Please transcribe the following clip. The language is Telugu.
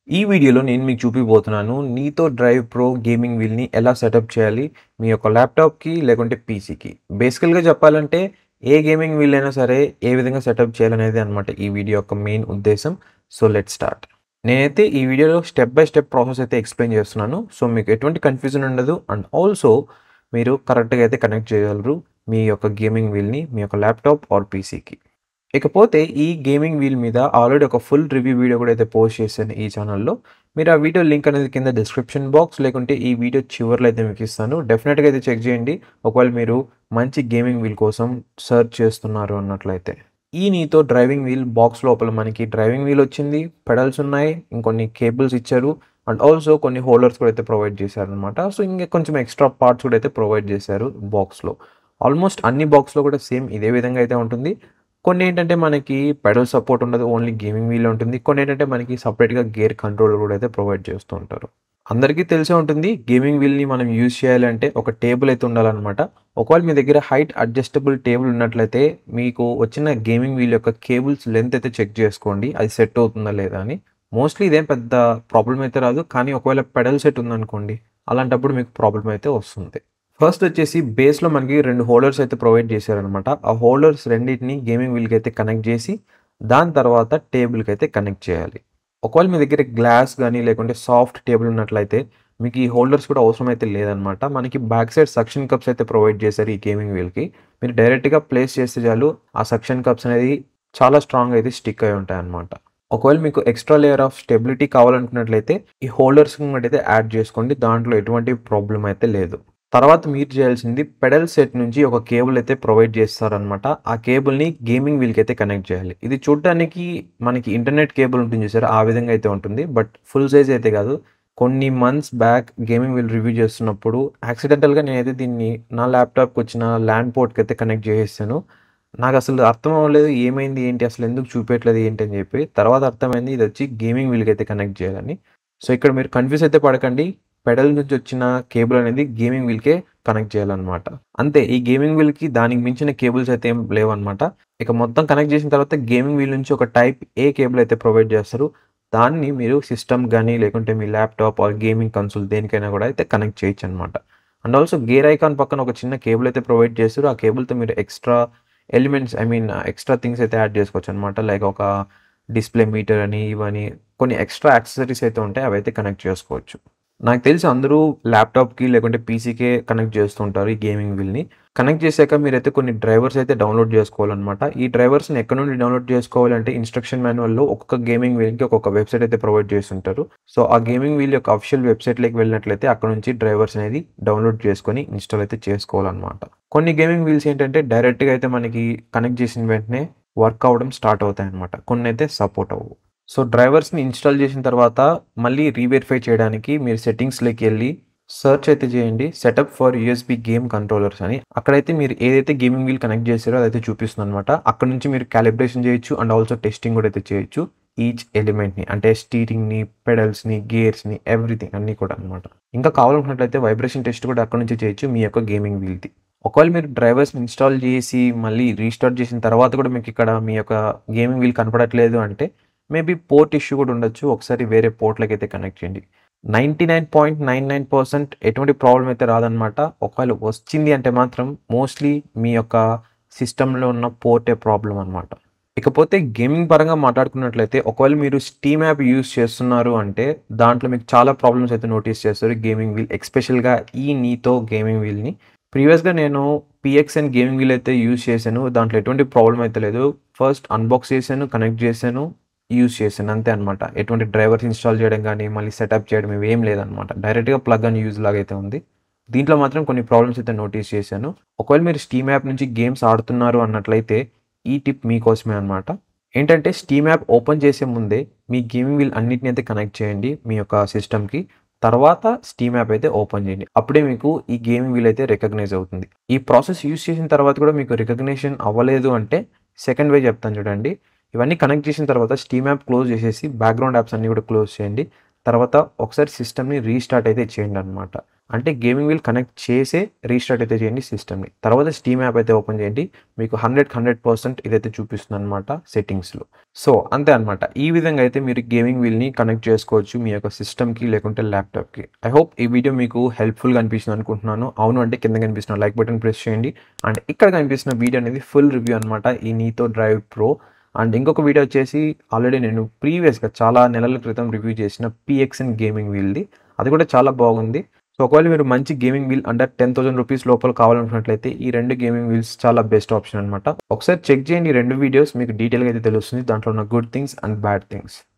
ఈ వీడియోలో నేను మీకు చూపిపోతున్నాను నీతో డ్రైవ్ ప్రో గేమింగ్ వీల్‌ని ఎలా సెటప్ చేయాలి మీ యొక్క ల్యాప్‌టాప్‌కి లేకుంటే పీసీకి. బేసికల్‌గా చెప్పాలంటే ఏ గేమింగ్ వీల్ అయినా సరే ఏ విధంగా సెటప్ చేయాలనేదే అన్నమాట ఈ వీడియో యొక్క మెయిన్ ఉద్దేశ్యం. So let's start. నేనైతే ఈ వీడియోలో స్టెప్ బై స్టెప్ ప్రాసెస్ అయితే ఎక్స్‌ప్లెయిన్ చేస్తున్నాను. సో మీకు ఎటువంటి కన్‌ఫ్యూజన్ ఉండదు. అండ్ ఆల్సో మీరు కరెక్ట్‌గా అయితే కనెక్ట్ చేయగలరు మీ యొక్క గేమింగ్ వీల్‌ని మీ యొక్క ల్యాప్‌టాప్ ఆర్ పీసీకి. ఇకపోతే ఈ గేమింగ్ వీల్ మీద ఆల్రెడీ ఒక ఫుల్ రివ్యూ వీడియో కూడా అయితే పోస్ట్ చేశాను ఈ ఛానల్‌లో. మీరు ఆ వీడియో లింక్ అనేది కింద డిస్క్రిప్షన్ బాక్స్ లేకుంటే ఈ వీడియో చివర్లో అయితే మీకు ఇస్తాను. డెఫినిట్‌గా అయితే చెక్ చేయండి. ఒకవేళ మీరు మంచి గేమింగ్ వీల్ కోసం సెర్చ్ చేస్తున్నారు అన్నట్లయితే. ఈ నీతో డ్రైవింగ్ వీల్ బాక్స్ లోపల మనకి డ్రైవింగ్ వీల్ వచ్చింది, పెడల్స్ ఉన్నాయి, ఇంకొన్ని కేబుల్స్ ఇచ్చారు. అండ్ ఆల్సో కొన్ని హోల్డర్స్ కూడా అయితే ప్రొవైడ్ చేశారనమాట. సో ఇంకా కొంచెం ఎక్స్‌ట్రా పార్ట్స్ కూడా అయితే ప్రొవైడ్ చేశారు బాక్స్‌లో. ఆల్మోస్ట్ అన్ని బాక్స్‌లో కూడా సేమ్ ఇదే విధంగా అయితే ఉంటుంది. కొన్నేంటంటే మనకి పెడల్ సపోర్ట్ ఉండదు. ఓన్లీ గేమింగ్ వీలే ఉంటుంది. కొన్నేంటంటే మనకి సెపరేట్‌గా గేర్ కంట్రోలర్ గూడా అయితే ప్రొవైడ్ చేస్తూ ఉంటారు. అందరికీ తెలిసే ఉంటుంది. గేమింగ్ వీల్‌ని మనం యూజ్ చేయాలంటే ఒక టేబుల్ అయితే ఉండాలనమాట. ఒకవేళ మీ దగ్గర హైట్ అడ్జస్టబుల్ టేబుల్ ఉన్నట్లయితే మీకు వచ్చిన గేమింగ్ వీల్ యొక్క కేబుల్స్ లెంత్ అయితే చెక్ చేసుకోండి. అది సెట్ అవుతుందా లేదా అని. మోస్ట్‌లీ ఇదేం పెద్ద ప్రాబ్లమ్ అయితే రాదు. కానీ ఒకవేళ పెడల్ సెట్ ఉందనుకోండి, అలాంటప్పుడు మీకు ప్రాబ్లమ్ అయితే వస్తుంది. ఫస్ట్ వచ్చేసి బేస్‌లో మనకి 2 హోల్డర్స్ అయితే ప్రొవైడ్ చేశారనమాట. ఆ హోల్డర్స్ రెండిటిని గేమింగ్ వీల్‌కి అయితే కనెక్ట్ చేసి, దాని తర్వాత టేబుల్‌కి అయితే కనెక్ట్ చేయాలి. ఒకవేళ మీ దగ్గర గ్లాస్ గాని, లేకుంటే సాఫ్ట్ టేబుల్ ఉన్నట్లయితే మీకు ఈ హోల్డర్స్ కూడా అవసరం అయితే లేదనమాట. మనకి బ్యాక్ సైడ్ సక్షన్ కప్స్ అయితే ప్రొవైడ్ చేశారు ఈ గేమింగ్ వీల్‌కి. మీరు డైరెక్ట్‌గా ప్లేస్ చేస్తే చాలు ఆ సక్షన్ కప్స్ అనేది చాలా స్ట్రాంగ్‌గా అయితే స్టిక్ అయి ఉంటాయన్నమాట. ఒకవేళ మీకు ఎక్స్‌ట్రా లేయర్ ఆఫ్ స్టెబిలిటీ కావాలనుకున్నట్లయితే ఈ హోల్డర్స్‌ని కూడా అయితే యాడ్ చేసుకోండి. దాంట్లో ఎటువంటి ప్రాబ్లమ్ అయితే లేదు. తర్వాత మీరు చేయాల్సింది పెడల్ సెట్ నుంచి ఒక కేబుల్ అయితే ప్రొవైడ్ చేస్తారనమాట. ఆ కేబుల్‌ని గేమింగ్ వీల్‌కి అయితే కనెక్ట్ చేయాలి. ఇది చూడటానికి మనకి ఇంటర్నెట్ కేబుల్ ఉంటుంది చూసారా? ఆ విధంగా అయితే ఉంటుంది. బట్ ఫుల్ సైజ్ అయితే కాదు. కొన్ని months back gaming wheel review చేస్తున్నప్పుడు యాక్సిడెంటల్‌గా నేనైతే దీన్ని నా ల్యాప్‌టాప్‌కి వచ్చిన ల్యాన్ పోర్ట్‌కి అయితే కనెక్ట్ చేసేసాను. నాకసలు అర్థం అవ్వలేదు. ఏమైంది? ఏంటి? అసలు ఎందుకు చూపియట్లేదు ఏంటి? అని చెప్పి. తర్వాత అర్థమైంది ఇదొచ్చి గేమింగ్ వీల్‌కి అయితే కనెక్ట్ చేయాలని. సో, ఇక్కడ మీరు కన్‌ఫ్యూజ్ అయితే పడకండి. పెడల్ నుంచి వచ్చిన కేబుల్ అనేది గేమింగ్ వీల్‌కే కనెక్ట్ చేయాలన్నమాట. అంతే ఈ గేమింగ్ వీల్‌కి దానికి మించిన కేబుల్స్ అయితే ఏం లేవన్నమాట. ఇక మొత్తం కనెక్ట్ చేసిన తర్వాత గేమింగ్ వీల్ నుంచి ఒక టైప్ ఏ కేబుల్ అయితే ప్రొవైడ్ చేస్తారు. దాన్ని మీరు సిస్టమ్ గాని, లేకుంటే మీ ల్యాప్‌టాప్ ఆర్ గేమింగ్ కన్సోల్ దేనికైనా కూడా అయితే కనెక్ట్ చేయొచ్చన్నమాట. అండ్ ఆల్సో గేర్ ఐకాన్ పక్కన ఒక చిన్న కేబుల్ అయితే ప్రొవైడ్ చేస్తారు. ఆ కేబుల్‌తో మీరు ఎక్స్‌ట్రా ఎలిమెంట్స్ ఎక్స్‌ట్రా థింగ్స్ అయితే యాడ్ చేసుకోవచ్చన్నమాట. లైక్ ఒక డిస్‌ప్లే మీటర్ అని, ఇవని కొన్ని ఎక్స్‌ట్రా యాక్సెసరీస్ అయితే ఉంటాయి. అవైతే కనెక్ట్ చేసుకోవచ్చు. నాకు తెలిసి అందరూ ల్యాప్‌టాప్‌కి లేకుంటే పీసీకే కనెక్ట్ చేస్తుంటారు ఈ గేమింగ్ వీల్‌ని. కనెక్ట్ చేశాక మీరైతే కొన్ని డ్రైవర్స్ అయితే డౌన్‌లోడ్ చేసుకోవాలన్నమాట. ఈ డ్రైవర్స్‌ని ఎక్కడి నుండి డౌన్‌లోడ్ చేసుకోవాలంటే ఇన్‌స్ట్రక్షన్ మాన్యువల్‌లో ఒక్కొక్క గేమింగ్ వీల్‌కి ఒక్కొక్క వెబ్‌సైట్ అయితే ప్రొవైడ్ చేసుంటారు. సో, ఆ గేమింగ్ వీల్ యొక్క అఫీషియల్ వెబ్‌సైట్‌లోకి వెళ్ళినట్లయితే అక్కడ నుంచి డ్రైవర్స్ అనేది డౌన్‌లోడ్ చేసుకొని ఇన్‌స్టాల్ అయితే చేసుకోవాలన్నమాట. కొన్ని గేమింగ్ వీల్స్ ఏంటంటే డైరెక్ట్‌గా అయితే మనకి కనెక్ట్ చేసిన వెంటనే వర్క్ అవ్వడం స్టార్ట్ అవుతాయన్నమాట. కొన్నైతే సపోర్ట్ అవ్వవు. సో, డ్రైవర్స్‌ని ఇన్‌స్టాల్ చేసిన తర్వాత మళ్ళీ రీవెరిఫై చేయడానికి మీరు సెట్టింగ్స్‌లోకెళ్ళి సెర్చ్ అయితే చేయండి. Setup for USB game controllers అని. అక్కడైతే మీరు ఏదైతే గేమింగ్ వీల్ కనెక్ట్ చేసారో అదైతే చూపిస్తుందనమాట. అక్కడి నుంచి మీరు కాలిబ్రేషన్ చేయొచ్చు అండ్ ఆల్సో టెస్టింగ్ కూడా అయితే చేయొచ్చు. ఈచ్ ఎలిమెంట్‌ని అంటే స్టీరింగ్‌ని, పెడల్స్‌ని, గేర్స్‌ని ఎవ్రీథింగ్ అన్నీ కూడా అనమాట. ఇంకా కావాలనుకున్నట్లయితే వైబ్రేషన్ టెస్ట్ కూడా అక్కడి నుంచి చేయొచ్చు మీ యొక్క గేమింగ్ వీల్‌ది. ఒకవేళ మీరు డ్రైవర్స్‌ని ఇన్‌స్టాల్ చేసి మళ్ళీ రీస్టార్ట్ చేసిన తర్వాత కూడా మీకు ఇక్కడ మీ యొక్క గేమింగ్ వీల్ కనపడట్లేదు అంటే మేబీ పోర్ట్ ఇష్యూ కూడా ఉండొచ్చు. ఒకసారి వేరే పోర్ట్‌లకైతే కనెక్ట్ చేయండి. 99.99% ఎటువంటి ప్రాబ్లమ్ అయితే రాదనమాట. ఒకవేళ వచ్చింది అంటే మాత్రం మోస్ట్‌లీ మీ యొక్క సిస్టమ్‌లో ఉన్న పోర్టే ప్రాబ్లమ్ అనమాట. ఇకపోతే గేమింగ్ పరంగా మాట్లాడుకున్నట్లయితే ఒకవేళ మీరు స్టీమ్ యాప్ యూజ్ చేస్తున్నారు అంటే దాంట్లో మీకు చాలా ప్రాబ్లమ్స్ అయితే నోటీస్ చేస్తారు గేమింగ్ వీల్ ఎస్పెషల్‌గా ఈ నీతో గేమింగ్ వీల్‌ని. ప్రీవియస్‌గా నేను పీఎక్స్ఎన్ గేమింగ్ వీల్ అయితే యూజ్ చేశాను. దాంట్లో ఎటువంటి ప్రాబ్లమ్ అయితే లేదు. ఫస్ట్ అన్బాక్స్ చేశాను, కనెక్ట్ చేశాను, యూజ్ చేశాను అంతే అనమాట. ఎటువంటి డ్రైవర్స్ ఇన్‌స్టాల్ చేయడం గానీ, మళ్ళీ సెటప్ చేయడం ఇవేం లేదనమాట. డైరెక్ట్‌గా ప్లగ్ అండ్ యూజ్ లాగైతే ఉంది. దీంట్లో మాత్రం కొన్ని ప్రాబ్లమ్స్ అయితే నోటీస్ చేశాను. ఒకవేళ మీరు స్టీమ్ యాప్ నుంచి గేమ్స్ ఆడుతున్నారు అన్నట్లయితే ఈ టిప్ మీకోసమే అనమాట. ఏంటంటే స్టీమ్ యాప్ ఓపెన్ చేసే ముందే మీ గేమింగ్ వీల్ అన్నిటిని అయితే కనెక్ట్ చేయండి మీ యొక్క సిస్టమ్‌కి. తర్వాత స్టీమ్ యాప్ అయితే ఓపెన్ చేయండి. అప్పుడే మీకు ఈ గేమింగ్ వీల్ అయితే రికగ్నైజ్ అవుతుంది. ఈ ప్రాసెస్ యూజ్ చేసిన తర్వాత కూడా మీకు రికగ్నిషన్ అవ్వలేదు అంటే సెకండ్ వే చెప్తాను చూడండి. ఇవన్నీ కనెక్ట్ చేసిన తర్వాత స్టీమ్ యాప్ క్లోజ్ చేసేసి బ్యాక్‌గ్రౌండ్ యాప్స్ అన్నీ కూడా క్లోజ్ చేయండి. తర్వాత ఒకసారి సిస్టమ్‌ని రీస్టార్ట్ అయితే చేయండనమాట. అంటే గేమింగ్ వీల్ కనెక్ట్ చేసే రీస్టార్ట్ అయితే చేయండి సిస్టమ్‌ని. తర్వాత స్టీమ్ యాప్ అయితే ఓపెన్ చేయండి. మీకు 100% ఇదైతే చూపిస్తుందనమాట సెట్టింగ్స్‌లో. సో, అంతే అనమాట. ఈ విధంగా అయితే మీరు గేమింగ్ వీల్‌ని కనెక్ట్ చేసుకోవచ్చు మీ యొక్క సిస్టమ్‌కి లేకుంటే ల్యాప్‌టాప్‌కి. ఐ హోప్ ఈ వీడియో మీకు హెల్ప్‌ఫుల్‌గా అనిపించింది అనుకుంటున్నాను. అవును అంటే కింద కనిపిస్తున్న లైక్ బటన్ ప్రెస్ చేయండి. అండ్ ఇక్కడ కనిపిస్తున్న వీడియో అనేది ఫుల్ రివ్యూ అనమాట. ఈ నీతో డ్రైవ్ ప్రో. అండ్ ఇంకొక వీడియో వచ్చేసి ఆల్రెడీ నేను ప్రీవియస్‌గా చాలా నెలల క్రితం రివ్యూ చేసిన పీఎక్స్ఎన్ గేమింగ్ వీల్‌ది. అది కూడా చాలా బాగుంది. సో, ఒకవేళ మీరు మంచి గేమింగ్ వీల్ అండర్ ₹10,000 లోపల కావాలనుకున్నట్లయితే ఈ 2 గేమింగ్ వీల్స్ చాలా బెస్ట్ ఆప్షన్ అనమాట. ఒకసారి చెక్ చేయండి ఈ 2 వీడియోస్ మీకు డీటెయిల్‌గా అయితే తెలుస్తుంది. దాంట్లో ఉన్న good things and bad things.